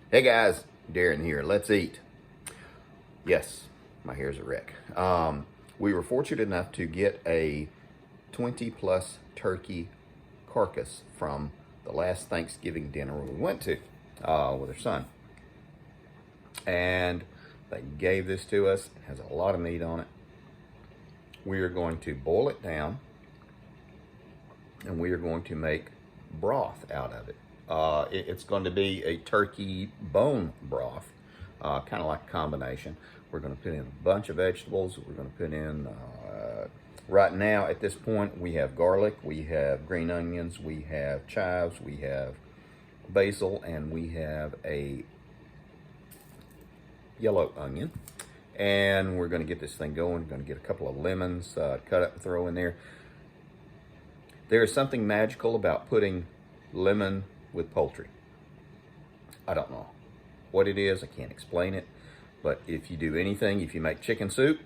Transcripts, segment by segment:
Hey guys, Darren here. Let's eat. Yes, my hair's a wreck. We were fortunate enough to get a 20 plus turkey carcass from the last Thanksgiving dinner we went to with our son. And they gave this to us. It has a lot of meat on it. We are going to boil it down and we are going to make broth out of it. It's going to be a turkey bone broth, kind of like a combination. We're going to put in a bunch of vegetables. We're going to put in, right now at this point, we have garlic, we have green onions, we have chives, we have basil, and we have a yellow onion. And we're going to get this thing going. We're going to get a couple of lemons, cut up and throw in there. There is something magical about putting lemon with poultry. I don't know what it is. I can't explain it. But if you do anything, if you make chicken soup,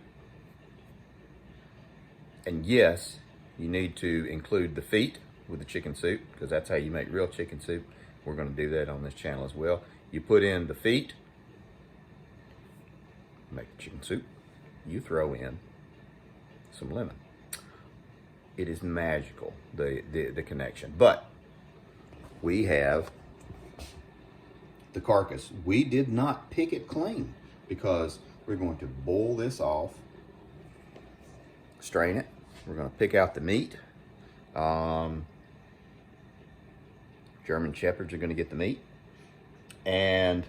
and yes, you need to include the feet with the chicken soup because that's how you make real chicken soup. We're going to do that on this channel as well. You put in the feet, make chicken soup, you throw in some lemon. It is magical, the connection. But we have the carcass. We did not pick it clean because we're going to boil this off, strain it. We're going to pick out the meat. German Shepherds are going to get the meat. And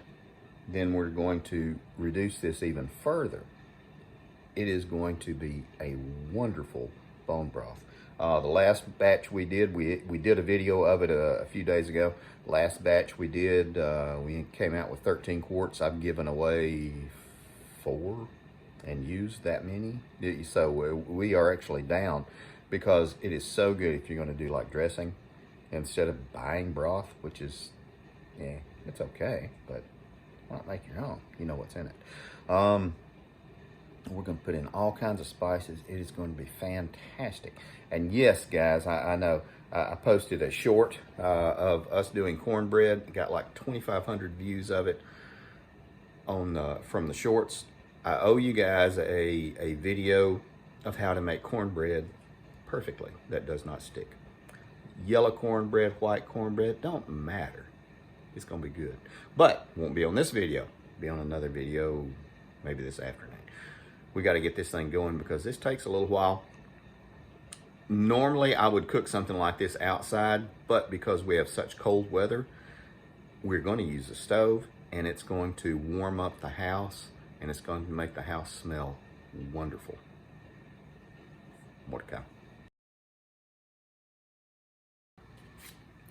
then we're going to reduce this even further. It is going to be a wonderful bone broth. The last batch we did, we did a video of it a few days ago. Last batch we did, we came out with 13 quarts. I've given away 4 and used that many. So we are actually down because it is so good if you're going to do like dressing instead of buying broth, which is, yeah, it's okay, but why not make your own? You know what's in it. We're going to put in all kinds of spices. It is going to be fantastic. And yes, guys, I know I posted a short of us doing cornbread. Got like 2,500 views of it on from the shorts. I owe you guys a video of how to make cornbread perfectly that does not stick. Yellow cornbread, white cornbread, don't matter. It's going to be good. But won't be on this video. Be on another video maybe this afternoon. We got to get this thing going because this takes a little while. Normally I would cook something like this outside, but because we have such cold weather, we're going to use the stove and it's going to warm up the house and it's going to make the house smell wonderful. More to come.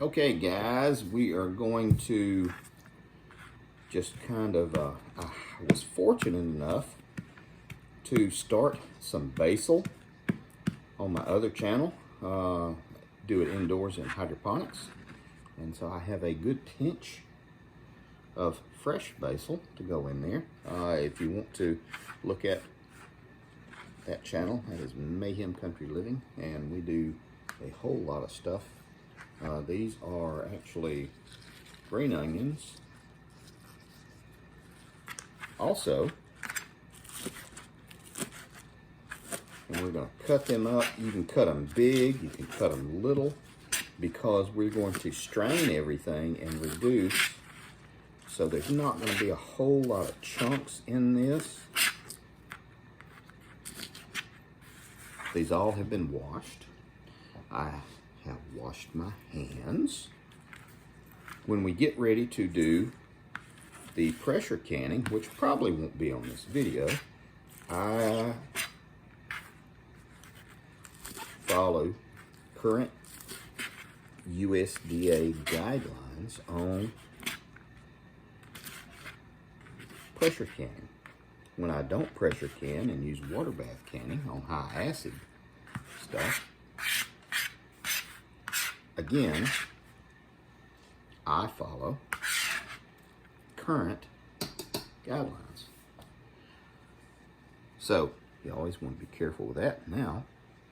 Okay guys, we are going to just kind of, I was fortunate enough to start some basil on my other channel, do it indoors in hydroponics. And so I have a good pinch of fresh basil to go in there. If you want to look at that channel, that is Mayhem Country Living, and we do a whole lot of stuff. These are actually green onions. Also, and we're going to cut them up. You can cut them big, you can cut them little, because we're going to strain everything and reduce. So there's not going to be a whole lot of chunks in this. These all have been washed. I have washed my hands. When we get ready to do the pressure canning, which probably won't be on this video, I follow current USDA guidelines on pressure canning. When I don't pressure can and use water bath canning on high acid stuff, again, I follow current guidelines. So you always want to be careful with that. Now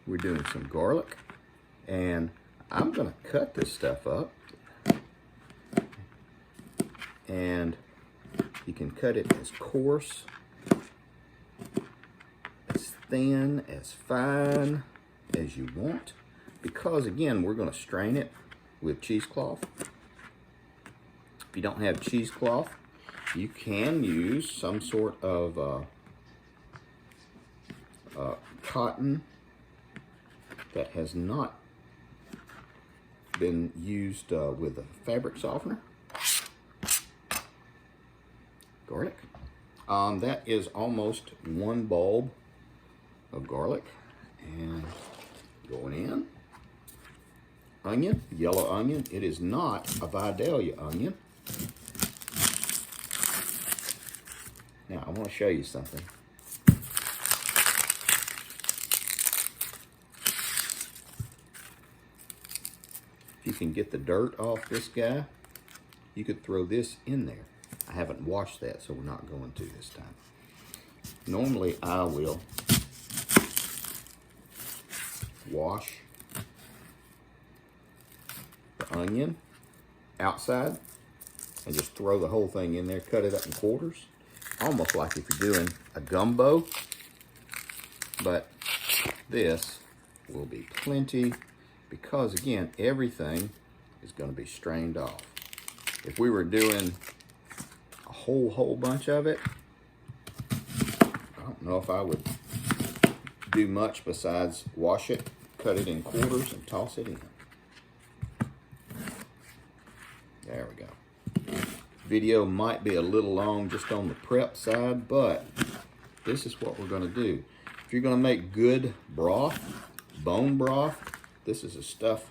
we're doing some garlic, and I'm going to cut this stuff up and You can cut it as coarse, as thin, as fine as you want, because again, we're going to strain it with cheesecloth. If you don't have cheesecloth, you can use some sort of cotton that has not been used with a fabric softener. Garlic. That is almost 1 bulb of garlic, and going in. Onion, yellow onion. It is not a Vidalia onion. Now I want to show you something. If you can get the dirt off this guy, you could throw this in there. I haven't washed that, so we're not going to this time. Normally I will wash the onion outside and just throw the whole thing in there, cut it up in quarters, almost like if you're doing a gumbo, but this will be plenty because again, everything is going to be strained off. If we were doing a whole bunch of it, I don't know if I would do much besides wash it, cut it in quarters, and toss it in. There we go. Video might be a little long just on the prep side, but this is what we're going to do. If you're going to make good broth, bone broth, this is the stuff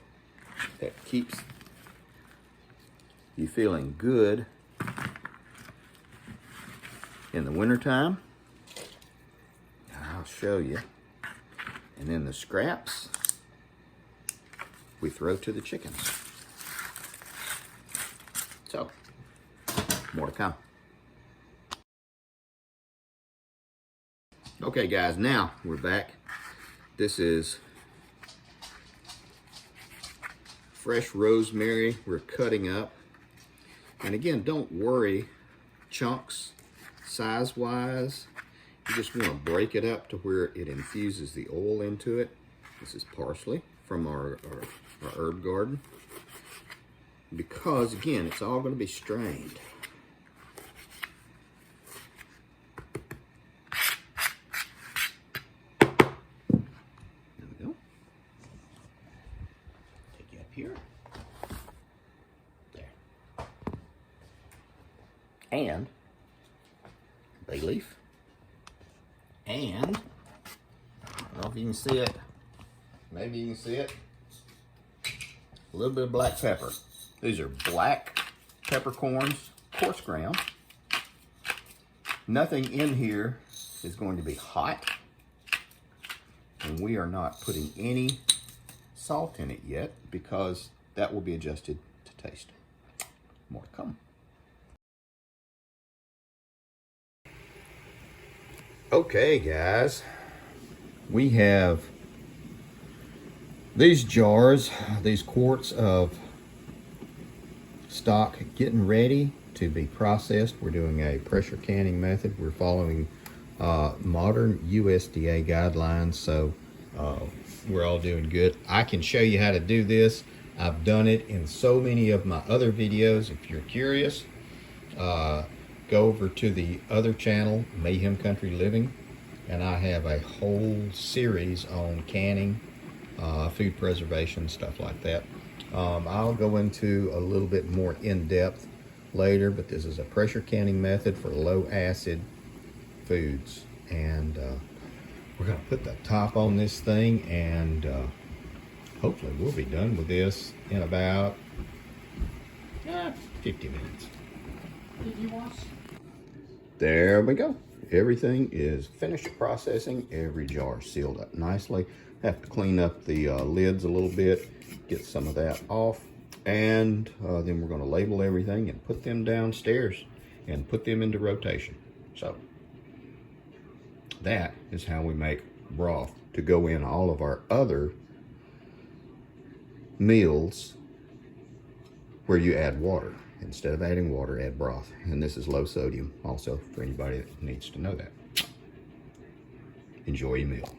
that keeps you feeling good in the wintertime. I'll show you. And then the scraps we throw to the chickens. So, more to come. Okay guys, now we're back. This is fresh rosemary we're cutting up. And again, don't worry chunks size-wise. You just want to break it up to where it infuses the oil into it. This is parsley from our herb garden. Because again, it's all going to be strained. There we go. Take you up here. There. And bay leaf. And, I don't know if you can see it, maybe you can see it, a little bit of black pepper. These are black peppercorns, coarse ground. Nothing in here is going to be hot, and we are not putting any salt in it yet because that will be adjusted to taste. More to come. Okay guys, we have these jars, these quarts of stock getting ready to be processed. We're doing a pressure canning method. We're following modern USDA guidelines, so we're all doing good. I can show you how to do this. I've done it in so many of my other videos. If you're curious, go over to the other channel, Mayhem Country Living, and I have a whole series on canning, food preservation, stuff like that. I'll go into a little bit more in-depth later, but this is a pressure canning method for low acid foods. And we're gonna put the top on this thing, and hopefully we'll be done with this in about 50 minutes. Did you wash? There we go. Everything is finished processing. Every jar sealed up nicely. Have to clean up the lids a little bit, get some of that off, and then we're going to label everything and put them downstairs and put them into rotation. So that is how we make broth to go in all of our other meals where you add water. Instead of adding water, add broth. And this is low sodium also for anybody that needs to know that. Enjoy your meal.